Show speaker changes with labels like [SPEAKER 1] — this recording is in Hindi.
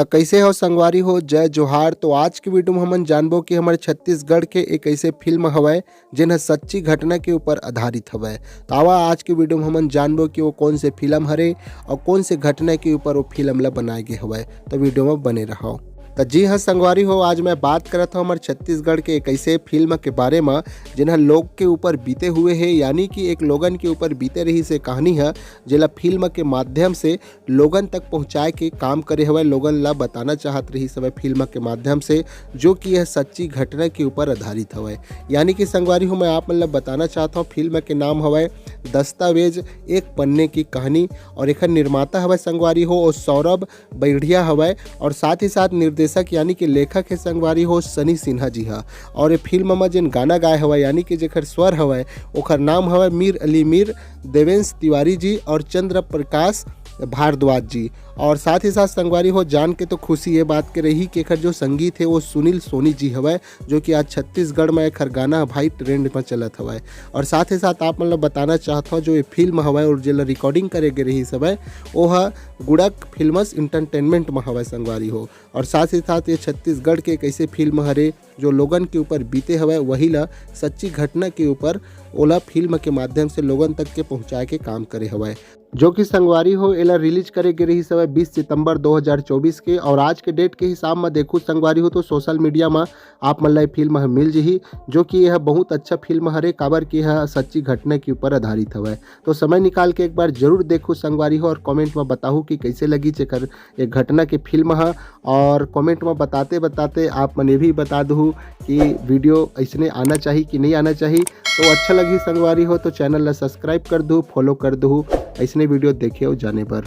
[SPEAKER 1] त कैसे हो संगवारी हो, जय जोहार। तो आज की वीडियो में हमन जानबो कि हमारे छत्तीसगढ़ के एक ऐसे फिल्म हवय जिन सच्ची घटना के ऊपर आधारित हवय। तो आवा आज की वीडियो में हमन जानबो कि वो कौन से फिल्म हरे और कौन से घटना के ऊपर वो फिल्म ला बनाए गए हवय। तो वीडियो में बने रहो। तो जी हाँ संगवारी हो, आज मैं बात करत हूँ हमारे छत्तीसगढ़ के एक ऐसे फिल्म के बारे में जिन्हें लोग के ऊपर बीते हुए है, यानी कि एक लोगन के ऊपर बीते रही से कहानी है जिला फिल्म के माध्यम से लोगन तक पहुँचाए के काम करे हुए, लोगन ला बताना चाहत रही सब फिल्म के माध्यम से, जो कि यह सच्ची घटना के ऊपर आधारित हवय। यानी कि संगवारी हो, मैं आप मन ला बताना चाहता हूँ फिल्म के नाम हवय दस्तावेज एक पन्ने की कहानी, और एक निर्माता हवय संगवारी हो और सौरभ बैढ़िया हवय, और साथ ही साथ निर्देशक यानी कि लेखक है संगवारी हो सनी सिन्हा जी हा। और ये फिल्म में जिन गाना गाए हवय यानी कि जेकर स्वर हवय ओखर नाम हवय मीर अली मीर, देवेंद्र तिवारी जी और चंद्र प्रकाश भारद्वाज जी। और साथ ही साथ संगवारी हो, जान के तो खुशी ये बात के रही कि एकर जो संगीत है वो सुनील सोनी जी हवय, जो कि आज छत्तीसगढ़ में एकर गाना भाई ट्रेंड में चलत हवय। और साथ ही साथ आप मतलब बताना चाहता हूँ जो ये फिल्म हवय और जो रिकॉर्डिंग करे गए रही हवय वो है गुड़क फिल्मस इंटरटेनमेंट में हवय संगवारी हो। और साथ ही साथ ये छत्तीसगढ़ के एक ऐसे फिल्म हरे जो लोगन के ऊपर बीते हवय, वही ला सच्ची घटना के ऊपर ओला फिल्म के माध्यम से लोगन तक के पहुँचाए के काम करे हवय, जो कि संगवारी हो एला रिलीज करे गए रही समय 20 सितंबर 2024 के। और आज के डेट के हिसाब में देखूँ संगवारी हो तो सोशल मीडिया में आप मन ला फिल्म मिल जही, जो कि यह बहुत अच्छा फिल्म हरे, काबर की यह सच्ची घटना के ऊपर आधारित हवय। तो समय निकाल के एक बार जरूर देखो संगवारी हो, और कमेंट में बताओ कि कैसे लगी जेकर एक घटना के फिल्म है। और कमेंट में बताते बताते आप मन ये भी बता दो कि वीडियो ऐसने आना चाहिए कि नहीं आना चाहिए। तो अच्छा लगी संगवारी हो तो चैनल ला सब्सक्राइब कर दो, फॉलो कर दो ऐसने वीडियो देखे हो जाने पर।